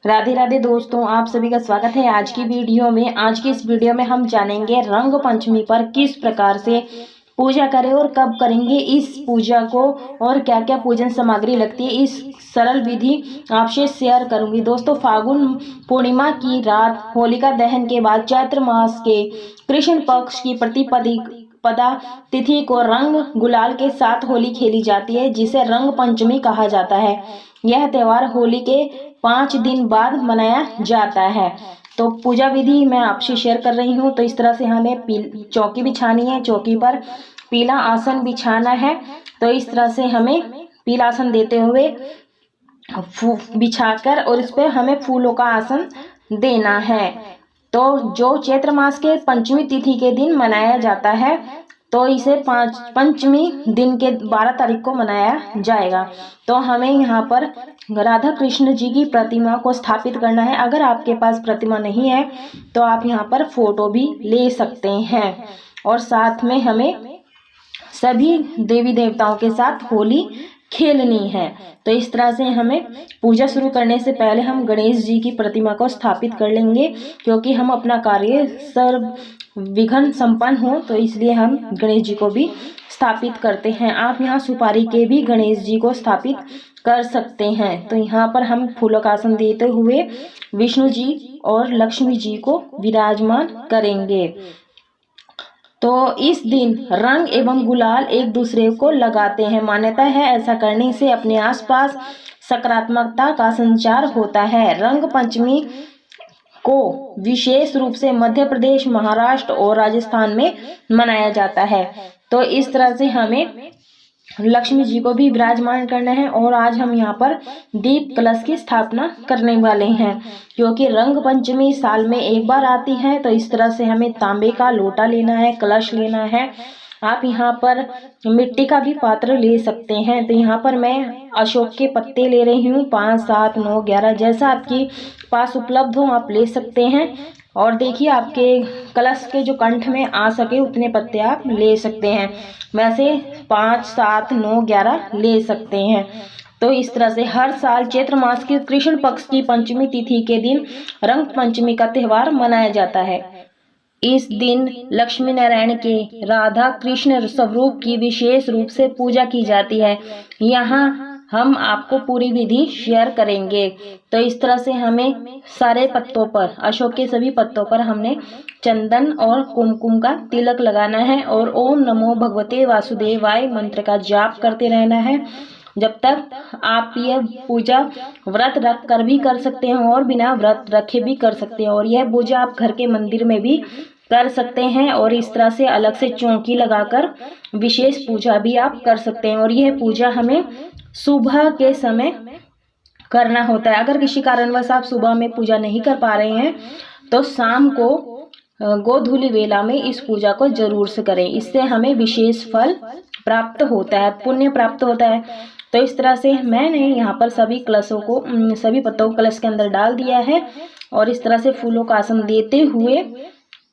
राधे राधे दोस्तों, आप सभी का स्वागत है आज की वीडियो में। आज की इस वीडियो में हम जानेंगे रंग पंचमी पर किस प्रकार से पूजा करें और कब करेंगे इस पूजा को और क्या क्या पूजन सामग्री लगती है। इस सरल विधि आपसे शेयर करूंगी। दोस्तों, फागुन पूर्णिमा की रात होलिका दहन के बाद चैत्र मास के कृष्ण पक्ष की प्रतिपदा तिथि को रंग गुलाल के साथ होली खेली जाती है, जिसे रंग पंचमी कहा जाता है। यह त्योहार होली के 5 दिन बाद मनाया जाता है। तो पूजा विधि मैं आपसे शेयर कर रही हूँ। तो इस तरह से हमें चौकी बिछानी है, चौकी पर पीला आसन बिछाना है। तो इस तरह से हमें पीला आसन देते हुए बिछाकर और इस पर हमें फूलों का आसन देना है। तो जो चैत्र मास के पंचमी तिथि के दिन मनाया जाता है, तो इसे पंचमी दिन के 12 तारीख को मनाया जाएगा। तो हमें यहाँ पर राधा कृष्ण जी की प्रतिमा को स्थापित करना है। अगर आपके पास प्रतिमा नहीं है तो आप यहाँ पर फोटो भी ले सकते हैं। और साथ में हमें सभी देवी देवताओं के साथ होली खेलनी है। तो इस तरह से हमें पूजा शुरू करने से पहले हम गणेश जी की प्रतिमा को स्थापित कर लेंगे, क्योंकि हम अपना कार्य सर्व विघ्न संपन्न हो, तो इसलिए हम गणेश जी को भी स्थापित करते हैं। आप यहाँ सुपारी के भी गणेश जी को स्थापित कर सकते हैं। तो यहाँ पर हम फूलों का आसन देते हुए विष्णु जी और लक्ष्मी जी को विराजमान करेंगे। तो इस दिन रंग एवं गुलाल एक दूसरे को लगाते हैं। मान्यता है ऐसा करने से अपने आसपास सकारात्मकता का संचार होता है। रंग पंचमी को विशेष रूप से मध्य प्रदेश, महाराष्ट्र और राजस्थान में मनाया जाता है। तो इस तरह से हमें लक्ष्मी जी को भी विराजमान करना है। और आज हम यहाँ पर दीप कलश की स्थापना करने वाले हैं, क्योंकि रंग पंचमी साल में एक बार आती है। तो इस तरह से हमें तांबे का लोटा लेना है, कलश लेना है। आप यहाँ पर मिट्टी का भी पात्र ले सकते हैं। तो यहाँ पर मैं अशोक के पत्ते ले रही हूँ, 5, 7, 9, 11 जैसा आपके पास उपलब्ध हो आप ले सकते हैं। और देखिए, आपके कलश के जो कंठ में आ सके उतने पत्ते आप ले सकते हैं। वैसे 5, 7, 9, 11 ले सकते हैं। तो इस तरह से हर साल चैत्र मास के कृष्ण पक्ष की पंचमी तिथि के दिन रंग पंचमी का त्योहार मनाया जाता है। इस दिन लक्ष्मी नारायण के राधा कृष्ण स्वरूप की विशेष रूप से पूजा की जाती है। यहाँ हम आपको पूरी विधि शेयर करेंगे। तो इस तरह से हमें सारे पत्तों पर, अशोक के सभी पत्तों पर हमने चंदन और कुमकुम का तिलक लगाना है और ओम नमो भगवते वासुदेवाय मंत्र का जाप करते रहना है जब तक। आप यह पूजा व्रत रख कर भी कर सकते हैं और बिना व्रत रखे भी कर सकते हैं। और यह पूजा आप घर के मंदिर में भी कर सकते हैं। और इस तरह से अलग से चौकी लगाकर विशेष पूजा भी आप कर सकते हैं। और यह पूजा हमें सुबह के समय करना होता है। अगर किसी कारणवश आप सुबह में पूजा नहीं कर पा रहे हैं तो शाम को गोधूली वेला में इस पूजा को जरूर से करें। इससे हमें विशेष फल प्राप्त होता है, पुण्य प्राप्त होता है। तो इस तरह से मैंने यहाँ पर सभी कलशों को, सभी पत्तों को कलश के अंदर डाल दिया है। और इस तरह से फूलों का आसन देते हुए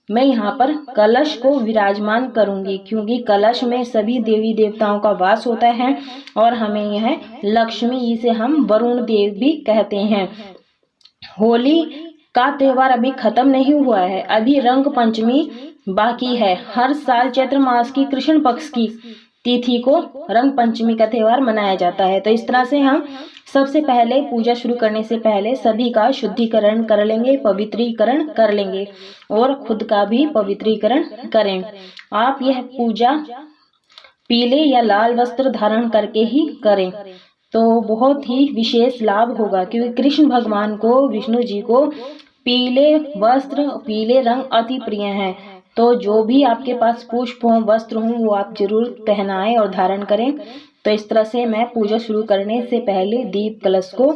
मैं यहाँ पर कलश को विराजमान करूंगी, क्योंकि कलश में सभी देवी देवताओं का वास होता है। और हमें यह लक्ष्मी, इसे हम वरुण देव भी कहते हैं। होली का त्योहार अभी खत्म नहीं हुआ है, अभी रंग पंचमी बाकी है। हर साल चैत्र मास की कृष्ण पक्ष की तिथि को रंग पंचमी का त्योहार मनाया जाता है। तो इस तरह से हम सबसे पहले पूजा शुरू करने से पहले सभी का शुद्धिकरण कर लेंगे, पवित्रीकरण कर लेंगे और खुद का भी पवित्रीकरण करें। आप यह पूजा पीले या लाल वस्त्र धारण करके ही करें, तो बहुत ही विशेष लाभ होगा। क्योंकि कृष्ण भगवान को, विष्णु जी को पीले वस्त्र, पीले रंग अति प्रिय हैं। तो जो भी आपके पास पुष्प हो, वस्त्र हो, वो आप जरूर पहनाएं और धारण करें। तो इस तरह से मैं पूजा शुरू करने से पहले दीप कलश को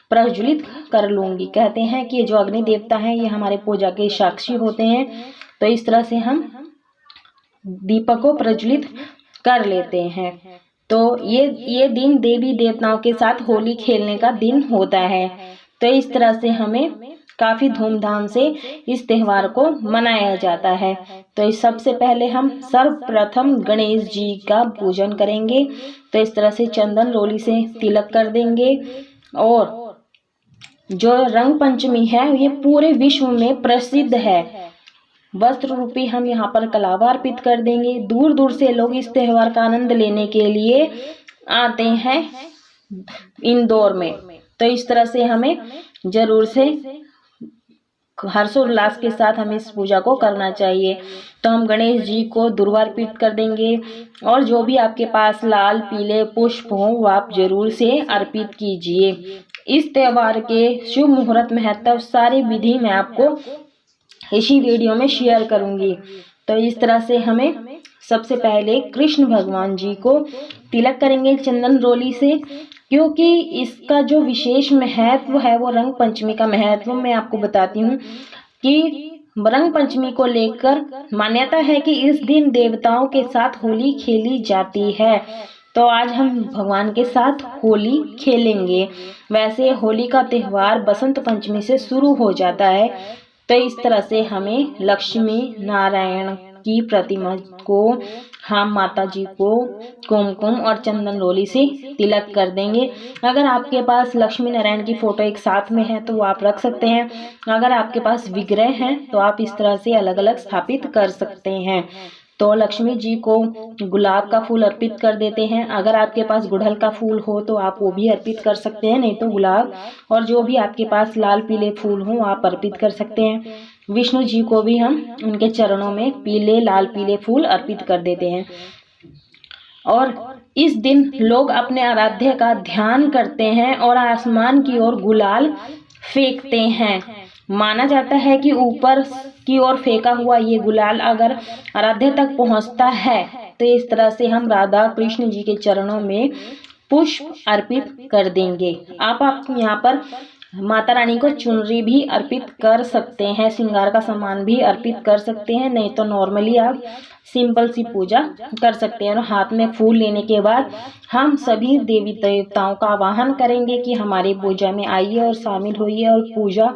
प्रज्वलित कर लूंगी। कहते हैं कि जो अग्नि देवता हैं ये हमारे पूजा के साक्षी होते हैं। तो इस तरह से हम दीपक को प्रज्वलित कर लेते हैं। तो ये दिन देवी देवताओं के साथ होली खेलने का दिन होता है। तो इस तरह से हमें काफी धूमधाम से इस त्योहार को मनाया जाता है। तो इस सबसे पहले हम सर्वप्रथम गणेश जी का पूजन करेंगे। तो इस तरह से चंदन रोली से तिलक कर देंगे और जो रंग पंचमी है ये पूरे विश्व में प्रसिद्ध है। वस्त्र रूपी हम यहाँ पर कलावा अर्पित कर देंगे। दूर दूर से लोग इस त्योहार का आनंद लेने के लिए आते हैं इंदौर में। तो इस तरह से हमें जरूर से हर्षोल्लास के साथ हमें इस पूजा को करना चाहिए। तो हम गणेश जी को दुर्वा अर्पित कर देंगे और जो भी आपके पास लाल पीले पुष्प हो वो आप जरूर से अर्पित कीजिए। इस त्योहार के शुभ मुहूर्त महत्व सारी विधि मैं आपको इसी वीडियो में शेयर करूंगी। तो इस तरह से हमें सबसे पहले कृष्ण भगवान जी को तिलक करेंगे चंदन रोली से, क्योंकि इसका जो विशेष महत्व है वो रंग पंचमी का महत्व मैं आपको बताती हूँ कि रंग पंचमी को लेकर मान्यता है कि इस दिन देवताओं के साथ होली खेली जाती है। तो आज हम भगवान के साथ होली खेलेंगे। वैसे होली का त्यौहार बसंत पंचमी से शुरू हो जाता है। तो इस तरह से हमें लक्ष्मी नारायण की प्रतिमा को हम माता जी को कुमकुम और चंदन रोली से तिलक कर देंगे। अगर आपके पास लक्ष्मी नारायण की फोटो एक साथ में है तो वो आप रख सकते हैं। अगर आपके पास विग्रह हैं तो आप इस तरह से अलग अलग स्थापित कर सकते हैं। तो लक्ष्मी जी को गुलाब का फूल अर्पित कर देते हैं। अगर आपके पास गुड़हल का फूल हो तो आप वो भी अर्पित कर सकते हैं, नहीं तो गुलाब और जो भी आपके पास लाल पीले फूल हो आप अर्पित कर सकते हैं। विष्णु जी को भी हम उनके चरणों में पीले लाल पीले फूल अर्पित कर देते हैं। और इस दिन लोग अपने आराध्य का ध्यान करते हैं और आसमान की ओर गुलाल फेंकते हैं। माना जाता है कि ऊपर की ओर फेंका हुआ ये गुलाल अगर आराध्य तक पहुंचता है तो इस तरह से हम राधा कृष्ण जी के चरणों में पुष्प अर्पित कर देंगे। आप यहाँ पर माता रानी को चुनरी भी अर्पित कर सकते हैं, श्रृंगार का सामान भी अर्पित कर सकते हैं, नहीं तो नॉर्मली आप सिंपल सी पूजा कर सकते हैं। और हाथ में फूल लेने के बाद हम सभी देवी देवताओं का आवाहन करेंगे कि हमारी पूजा में आइए और शामिल होइए और पूजा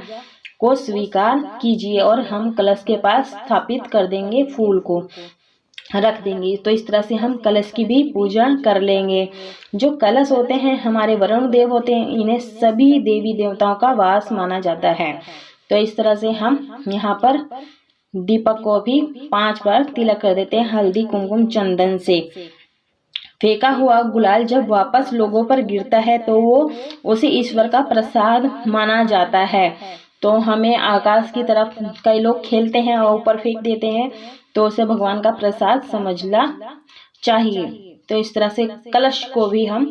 को स्वीकार कीजिए। और हम कलश के पास स्थापित कर देंगे, फूल को रख देंगे। तो इस तरह से हम कलश की भी पूजा कर लेंगे। जो कलश होते हैं हमारे वरुण देव होते हैं, इन्हें सभी देवी देवताओं का वास माना जाता है। तो इस तरह से हम यहाँ पर दीपक को भी 5 बार तिलक कर देते हैं हल्दी कुमकुम चंदन से। फेंका हुआ गुलाल जब वापस लोगों पर गिरता है तो वो उसे ईश्वर का प्रसाद माना जाता है। तो हमें आकाश की तरफ कई लोग खेलते हैं और ऊपर फेंक देते हैं, तो उसे भगवान का प्रसाद समझना चाहिए। तो इस तरह से कलश को भी हम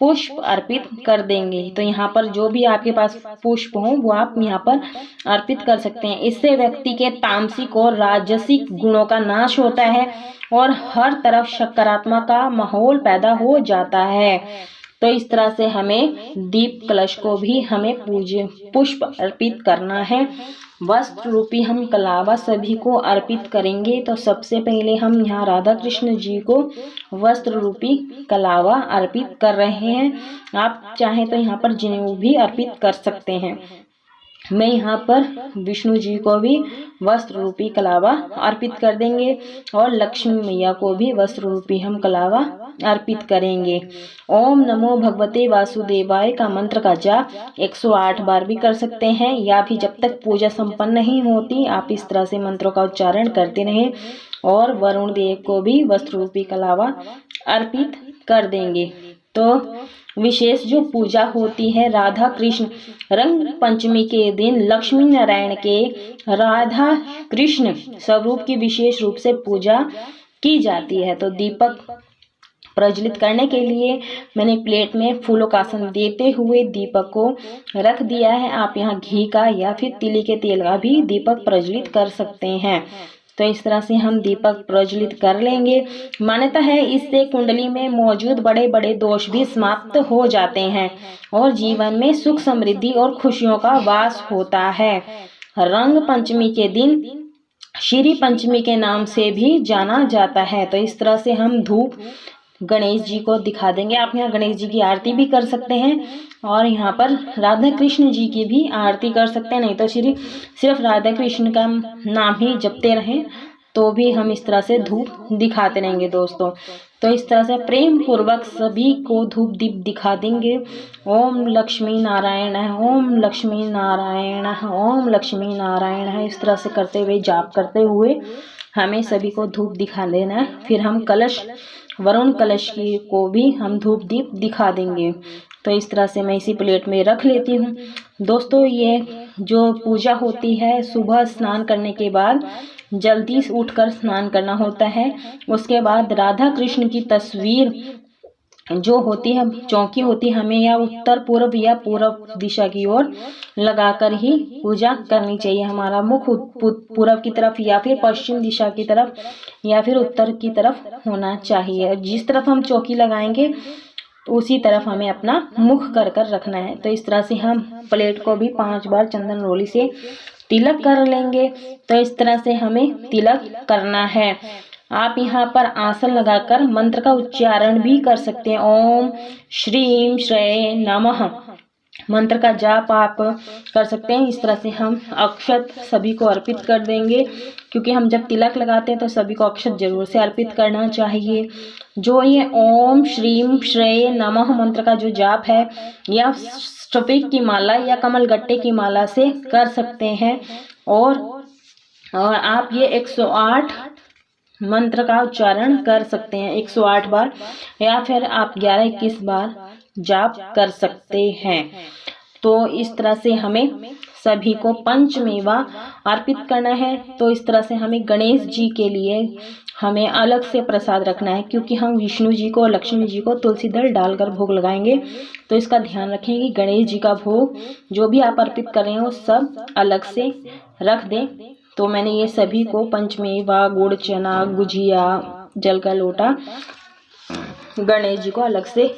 पुष्प अर्पित कर देंगे। तो यहाँ पर जो भी आपके पास पुष्प हो वो आप यहाँ पर अर्पित कर सकते हैं। इससे व्यक्ति के तामसिक और राजसिक गुणों का नाश होता है और हर तरफ सकारात्मक का माहौल पैदा हो जाता है। तो इस तरह से हमें दीप कलश को भी हमें पुष्प अर्पित करना है। वस्त्र रूपी हम कलावा सभी को अर्पित करेंगे। तो सबसे पहले हम यहाँ राधा कृष्ण जी को वस्त्र रूपी कलावा अर्पित कर रहे हैं। आप चाहें तो यहाँ पर जनेऊ भी अर्पित कर सकते हैं। मैं यहाँ पर विष्णु जी को भी वस्त्र रूपी कलावा अर्पित कर देंगे और लक्ष्मी मैया को भी वस्त्र रूपी हम कलावा अर्पित करेंगे। ओम नमो भगवते वासुदेवाय का मंत्र का जाप 108 बार भी कर सकते हैं, या फिर जब तक पूजा संपन्न नहीं होती आप इस तरह से मंत्रों का उच्चारण करते रहें। और वरुण देव को भी वस्त्र रूपी कलावा अर्पित कर देंगे। तो विशेष जो पूजा होती है राधा कृष्ण रंग पंचमी के दिन लक्ष्मी नारायण के राधा कृष्ण स्वरूप की विशेष रूप से पूजा की जाती है। तो दीपक प्रज्वलित करने के लिए मैंने प्लेट में फूलों का आसन देते हुए दीपक को रख दिया है। आप यहाँ घी का या फिर तिल के तेल का भी दीपक प्रज्वलित कर सकते हैं। तो इस तरह से हम दीपक प्रज्वलित कर लेंगे। मान्यता है इससे कुंडली में मौजूद बड़े बड़े दोष भी समाप्त हो जाते हैं और जीवन में सुख समृद्धि और खुशियों का वास होता है। रंग पंचमी के दिन श्री पंचमी के नाम से भी जाना जाता है। तो इस तरह से हम धूप गणेश जी को दिखा देंगे। आप यहाँ गणेश जी की आरती भी कर सकते हैं और यहाँ पर राधा कृष्ण जी की भी आरती कर सकते हैं, नहीं तो सिर्फ राधा कृष्ण का नाम ही जपते रहें तो भी हम इस तरह से धूप दिखाते रहेंगे दोस्तों। तो इस तरह से प्रेम पूर्वक सभी को धूप दीप दिखा देंगे। ओम लक्ष्मी नारायण है, ओम लक्ष्मी नारायण है, ओम लक्ष्मी नारायण है, इस तरह से करते हुए जाप करते हुए हमें सभी को धूप दिखा देना है। फिर हम कलश, वरुण कलश की को भी हम धूप दीप दिखा देंगे। तो इस तरह से मैं इसी प्लेट में रख लेती हूँ दोस्तों। ये जो पूजा होती है, सुबह स्नान करने के बाद जल्दी उठकर स्नान करना होता है। उसके बाद राधा कृष्ण की तस्वीर जो होती है, चौकी होती है, हमें या उत्तर पूर्व या पूर्व दिशा की ओर लगाकर ही पूजा करनी चाहिए। हमारा मुख पूर्व की तरफ या फिर पश्चिम दिशा की तरफ या फिर उत्तर की तरफ होना चाहिए। जिस तरफ हम चौकी लगाएंगे तो उसी तरफ हमें अपना मुख कर कर रखना है। तो इस तरह से हम प्लेट को भी 5 बार चंदन रोली से तिलक कर लेंगे। तो इस तरह से हमें तिलक करना है। आप यहाँ पर आसन लगाकर मंत्र का उच्चारण भी कर सकते हैं। ओम श्रीम श्रेय नमः मंत्र का जाप आप कर सकते हैं। इस तरह से हम अक्षत सभी को अर्पित कर देंगे, क्योंकि हम जब तिलक लगाते हैं तो सभी को अक्षत जरूर से अर्पित करना चाहिए। जो ये ओम श्रीम श्रेय नमः मंत्र का जो जाप है, या स्फटिक की माला या कमल गट्टे की माला से कर सकते हैं। और आप ये 108 मंत्र का उच्चारण कर सकते हैं 108 बार, या फिर आप 11-21 बार जाप कर सकते हैं। तो इस तरह से हमें सभी को पंचमेवा अर्पित करना है। तो इस तरह से हमें गणेश जी के लिए हमें अलग से प्रसाद रखना है, क्योंकि हम विष्णु जी को, लक्ष्मी जी को तुलसी दल डालकर भोग लगाएंगे। तो इसका ध्यान रखें कि गणेश जी का भोग जो भी आप अर्पित कर रहे हो सब अलग से रख दें। तो मैंने ये सभी को पंचमेवा, गुड़, चना, गुजिया, जल का लोटा गणेश जी को अलग से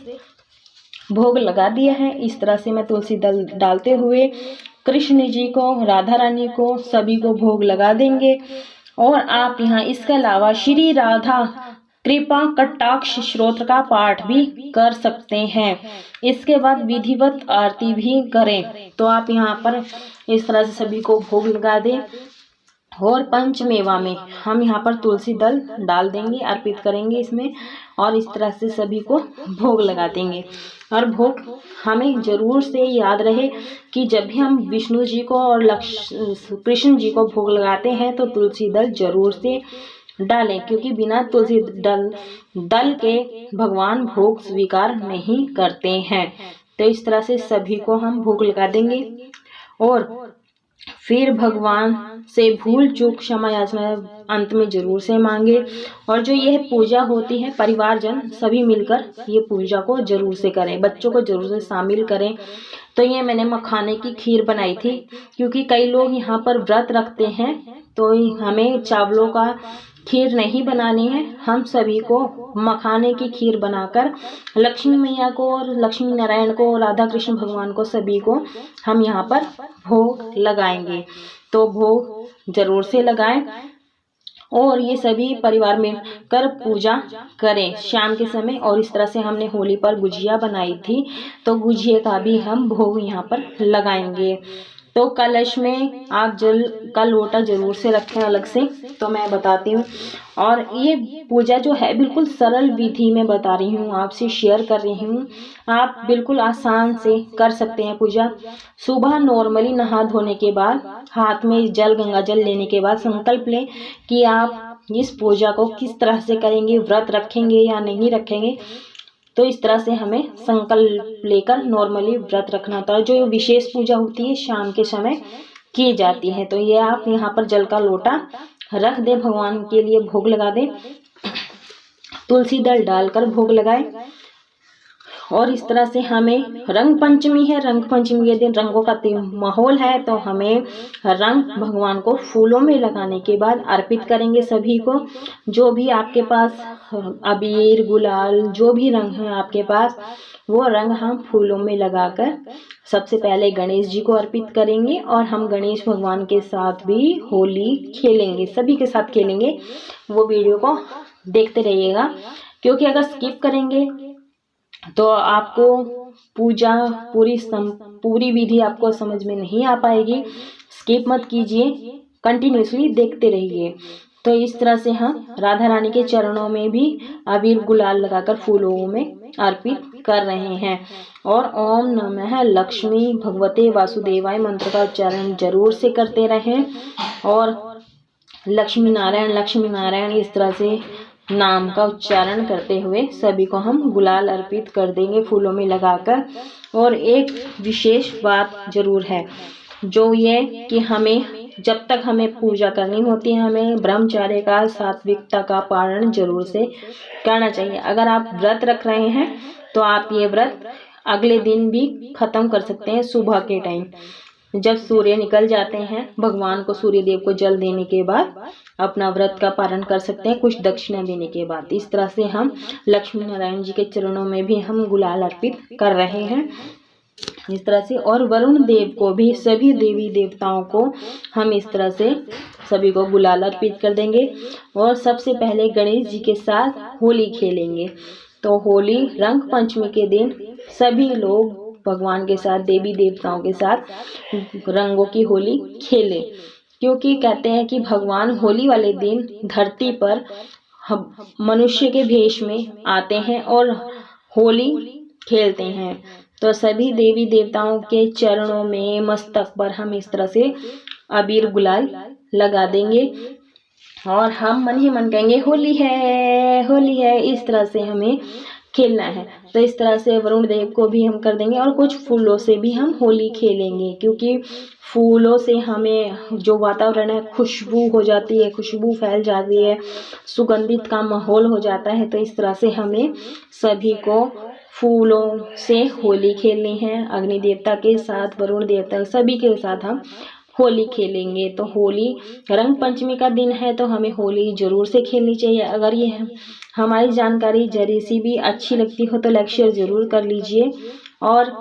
भोग लगा दिया है। इस तरह से मैं तुलसी दल डालते हुए कृष्ण जी को, राधा रानी को, सभी को भोग लगा देंगे। और आप यहाँ इसके अलावा श्री राधा कृपा कटाक्ष श्रोत्र का पाठ भी कर सकते हैं। इसके बाद विधिवत आरती भी करें। तो आप यहाँ पर इस तरह से सभी को भोग लगा दें। और पंचमेवा में हम यहाँ पर तुलसी दल डाल देंगे, अर्पित करेंगे इसमें, और इस तरह से सभी को भोग लगा देंगे। और भोग हमें जरूर से याद रहे कि जब भी हम विष्णु जी को और कृष्ण जी को भोग लगाते हैं तो तुलसी दल जरूर से डालें, क्योंकि बिना तुलसी दल के भगवान भोग स्वीकार नहीं करते हैं। तो इस तरह से सभी को हम भोग लगा देंगे। और फिर भगवान से भूल चूक क्षमा याचना अंत में जरूर से मांगे। और जो यह पूजा होती है, परिवारजन सभी मिलकर ये पूजा को जरूर से करें, बच्चों को जरूर से शामिल करें। तो ये मैंने मखाने की खीर बनाई थी, क्योंकि कई लोग यहाँ पर व्रत रखते हैं, तो हमें चावलों का खीर नहीं बनानी है। हम सभी को मखाने की खीर बनाकर लक्ष्मी मैया को और लक्ष्मी नारायण को, राधा कृष्ण भगवान को, सभी को हम यहाँ पर भोग लगाएंगे। तो भोग जरूर से लगाएं और ये सभी परिवार में कर पूजा करें शाम के समय। और इस तरह से हमने होली पर गुजिया बनाई थी, तो गुजिया का भी हम भोग यहाँ पर लगाएंगे। तो कलश में आप जल का लोटा जरूर से रखें अलग से। तो मैं बताती हूँ, और ये पूजा जो है बिल्कुल सरल विधि में बता रही हूँ, आपसे शेयर कर रही हूँ। आप बिल्कुल आसान से कर सकते हैं पूजा। सुबह नॉर्मली नहा धोने के बाद हाथ में जल, गंगा जल लेने के बाद संकल्प लें कि आप इस पूजा को किस तरह से करेंगे, व्रत रखेंगे या नहीं रखेंगे। तो इस तरह से हमें संकल्प लेकर नॉर्मली व्रत रखना था। जो विशेष पूजा होती है शाम के समय की जाती है। तो ये आप यहाँ पर जल का लोटा रख दे, भगवान के लिए भोग लगा दे, तुलसी दल डालकर भोग लगाए। और इस तरह से हमें रंग पंचमी है, रंग पंचमी के दिन रंगों का माहौल है, तो हमें रंग भगवान को फूलों में लगाने के बाद अर्पित करेंगे सभी को। जो भी आपके पास अबीर, गुलाल, जो भी रंग है आपके पास, वो रंग हम फूलों में लगाकर सबसे पहले गणेश जी को अर्पित करेंगे। और हम गणेश भगवान के साथ भी होली खेलेंगे, सभी के साथ खेलेंगे। वो वीडियो को देखते रहिएगा, क्योंकि अगर स्किप करेंगे तो आपको पूजा पूरी विधि आपको समझ में नहीं आ पाएगी। स्किप मत कीजिए, कंटिन्यूसली देखते रहिए। तो इस तरह से हम राधा रानी के चरणों में भी अबीर गुलाल लगाकर फूलों में अर्पित कर रहे हैं। और ओम नमः लक्ष्मी भगवते वासुदेवाय मंत्र का उच्चारण जरूर से करते रहें और लक्ष्मी नारायण इस तरह से नाम का उच्चारण करते हुए सभी को हम गुलाल अर्पित कर देंगे फूलों में लगाकर। और एक विशेष बात जरूर है, जो ये कि हमें जब तक हमें पूजा करनी होती है, हमें ब्रह्मचर्य का, सात्विकता का पालन जरूर से करना चाहिए। अगर आप व्रत रख रहे हैं तो आप ये व्रत अगले दिन भी खत्म कर सकते हैं। सुबह के टाइम जब सूर्य निकल जाते हैं, भगवान को, सूर्य देव को जल देने के बाद अपना व्रत का पालन कर सकते हैं, कुछ दक्षिणा देने के बाद। इस तरह से हम लक्ष्मी नारायण जी के चरणों में भी हम गुलाल अर्पित कर रहे हैं इस तरह से। और वरुण देव को भी, सभी देवी देवताओं को हम इस तरह से सभी को गुलाल अर्पित कर देंगे। और सबसे पहले गणेश जी के साथ होली खेलेंगे। तो होली रंग पंचमी के दिन सभी लोग भगवान के साथ, देवी देवताओं के साथ रंगों की होली खेलें, क्योंकि कहते हैं कि भगवान होली वाले दिन धरती पर मनुष्य के भेष में आते हैं और होली खेलते हैं। तो सभी देवी देवताओं के चरणों में, मस्तक पर हम इस तरह से अबीर गुलाल लगा देंगे और हम मन ही मन कहेंगे होली है, होली है। इस तरह से हमें खेलना है। तो इस तरह से वरुण देव को भी हम कर देंगे और कुछ फूलों से भी हम होली खेलेंगे, क्योंकि फूलों से हमें जो वातावरण है खुशबू हो जाती है, खुशबू फैल जाती है, सुगंधित का माहौल हो जाता है। तो इस तरह से हमें सभी को फूलों से होली खेलनी है। अग्नि देवता के साथ, वरुण देवता, सभी के साथ हम होली खेलेंगे। तो होली रंग पंचमी का दिन है, तो हमें होली जरूर से खेलनी चाहिए। अगर ये हमारी जानकारी जरी सी भी अच्छी लगती हो तो लाइक शेयर जरूर कर लीजिए और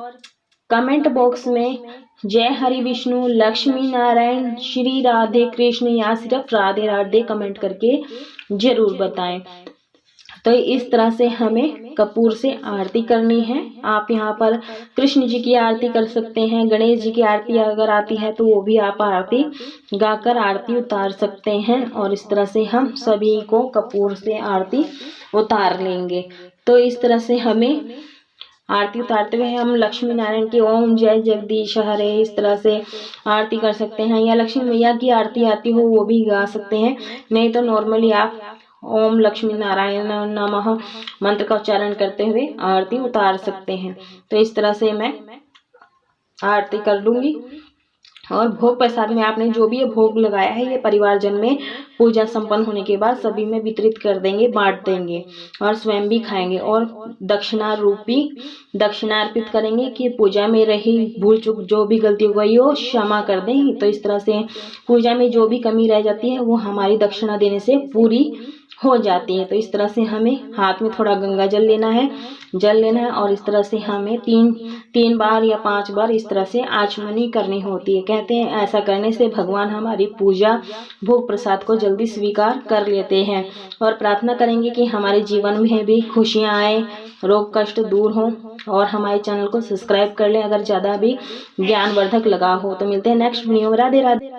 कमेंट बॉक्स में जय हरि विष्णु, लक्ष्मी नारायण, श्री राधे कृष्ण या सिर्फ राधे राधे कमेंट करके जरूर बताएं। तो इस तरह से हमें कपूर से आरती करनी है। आप यहाँ पर कृष्ण जी की आरती कर सकते हैं, गणेश जी की आरती अगर आती है तो वो भी आप आरती गाकर आरती उतार सकते हैं। और इस तरह से हम सभी को कपूर से आरती उतार लेंगे। तो इस तरह से हमें आरती उतारते हुए हम लक्ष्मी नारायण की ओम जय जगदीश हरे इस तरह से आरती कर सकते हैं, या लक्ष्मी मैया की आरती आती हो वो भी गा सकते हैं। नहीं तो नॉर्मली आप ओम लक्ष्मी नारायण नमः मंत्र का उच्चारण करते हुए आरती उतार सकते हैं। तो इस तरह से मैं आरती कर लूंगी। और भोग प्रसाद में आपने जो भी ये भोग लगाया है, ये परिवारजन में पूजा संपन्न होने के बाद सभी में वितरित कर देंगे, बांट देंगे और स्वयं भी खाएंगे। और दक्षिणा रूपी दक्षिणा अर्पित करेंगे कि पूजा में रही भूल चूक जो भी गलती हो गई हो क्षमा कर दें। तो इस तरह से पूजा में जो भी कमी रह जाती है वो हमारी दक्षिणा देने से पूरी हो जाती है। तो इस तरह से हमें हाथ में थोड़ा गंगा जल लेना है और इस तरह से हमें तीन बार या 5 बार इस तरह से आचमनी करनी होती है। कहते हैं ऐसा करने से भगवान हमारी पूजा भोग प्रसाद को जल्दी स्वीकार कर लेते हैं। और प्रार्थना करेंगे कि हमारे जीवन में भी खुशियां आए, रोग कष्ट दूर हों। और हमारे चैनल को सब्सक्राइब कर लें अगर ज़्यादा भी ज्ञानवर्धक लगा हो। तो मिलते हैं नेक्स्ट वीडियो में। राधे राधे।